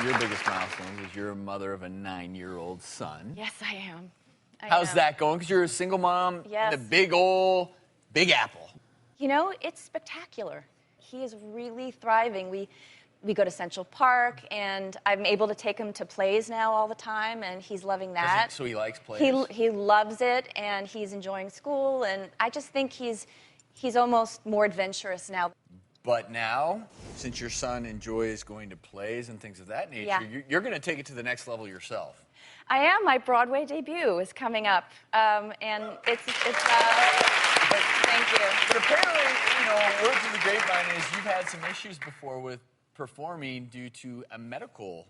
your biggest milestones is you're a mother of a 9-year-old son. Yes, I am. How's that going? Because you're a single mom Yes. in the Big Apple. You know, it's spectacular. He is really thriving. We go to Central Park, and I'm able to take him to plays now all the time, and he's loving that. So he likes plays? He loves it, and he's enjoying school, and I just think he's almost more adventurous now. But now, since your son enjoys going to plays and things of that nature, you're going to take it to the next level yourself. I am. My Broadway debut is coming up, and it's thank you. But apparently, you know, word to the grapevine is you've had some issues before with performing due to a medical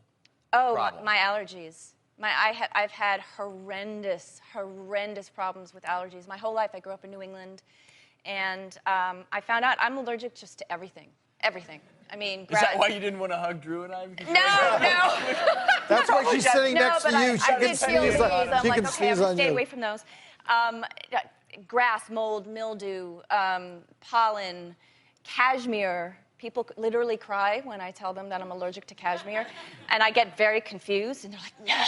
problem. My allergies. I've had horrendous problems with allergies. My whole life, I grew up in New England, and I found out I'm allergic just to everything. Everything. I mean, is that why you didn't want to hug Drew and I? No. That's why she's sitting next to you. She can sneeze on you. Stay away from those. Grass, mold, mildew, pollen, cashmere. People literally cry when I tell them that I'm allergic to cashmere, and I get very confused, and they're like, "No,"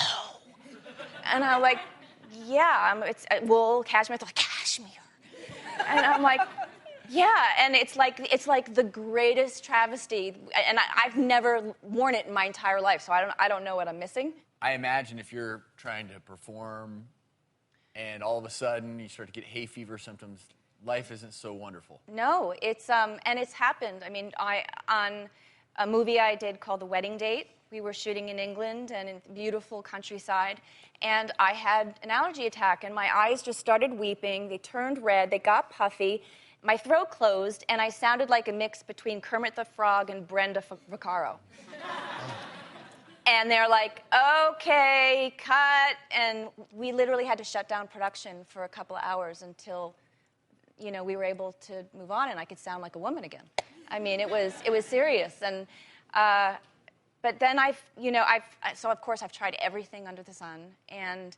and I'm like, "Yeah, it's wool, cashmere." They're like, "Cashmere," and I'm like, "Yeah," and it's like the greatest travesty, and I've never worn it in my entire life, so I don't know what I'm missing. I imagine if you're trying to perform, and all of a sudden you start to get hay fever symptoms, life isn't so wonderful. No, it's and it's happened. I mean, on a movie I did called The Wedding Date, we were shooting in England and in beautiful countryside, and I had an allergy attack, and my eyes just started weeping. They turned red. They got puffy. My throat closed, and I sounded like a mix between Kermit the Frog and Brenda Vaccaro. And they're like, "Okay, cut," and we literally had to shut down production for a couple of hours until, you know, we were able to move on, and I could sound like a woman again. I mean, it was serious, and but then so of course I've tried everything under the sun, and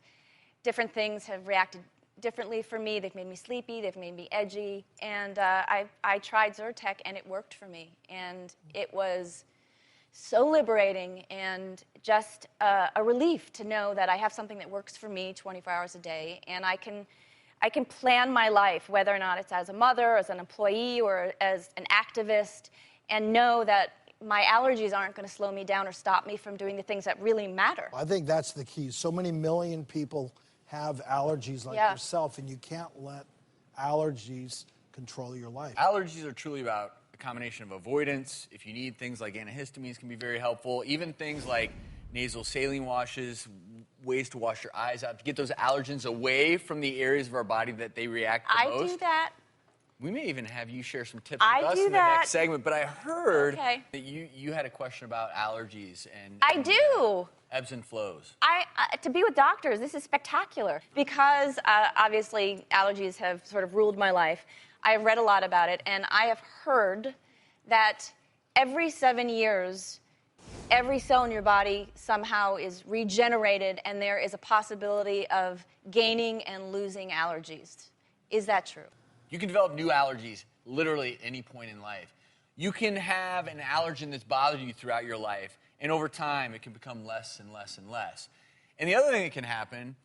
different things have reacted differently for me. They've made me sleepy, they've made me edgy, and I tried Zyrtec, and it worked for me, and it was so liberating and just a relief to know that I have something that works for me 24 hours a day, and I can plan my life, whether or not it's as a mother, as an employee, or as an activist, and know that my allergies aren't going to slow me down or stop me from doing the things that really matter. I think that's the key. So many million people have allergies like yourself, and you can't let allergies control your life. Allergies are truly about a combination of avoidance. If you need things like antihistamines can be very helpful. Even things like nasal saline washes, ways to wash your eyes out, to get those allergens away from the areas of our body that they react the most. I do that. We may even have you share some tips with us in the next segment, but I heard that you had a question about allergies and I do. Ebbs and flows. To be with doctors, this is spectacular because obviously allergies have sort of ruled my life. I have read a lot about it, and I have heard that every 7 years, every cell in your body somehow is regenerated, and there is a possibility of gaining and losing allergies. Is that true? You can develop new allergies literally at any point in life. You can have an allergen that's bothered you throughout your life, and over time, it can become less and less and less. And the other thing that can happen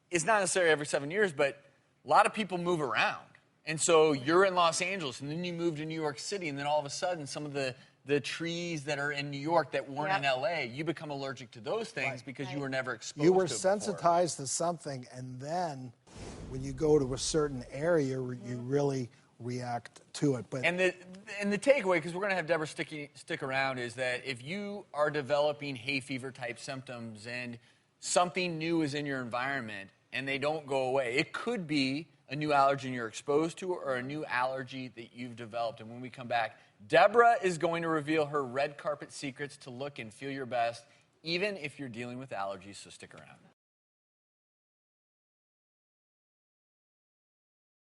is not necessarily every 7 years, but a lot of people move around. And so you're in Los Angeles, and then you move to New York City, and then all of a sudden, some of the trees that are in New York that weren't in L.A., you become allergic to those things because you were never exposed to it You were before. sensitized to something, and then when you go to a certain area, you really react to it. But and the takeaway, because we're going to have Deborah stick around, is that if you are developing hay fever type symptoms and something new is in your environment and they don't go away, it could be a new allergen you're exposed to or a new allergy that you've developed. And when we come back, Deborah is going to reveal her red carpet secrets to look and feel your best, even if you're dealing with allergies, so stick around.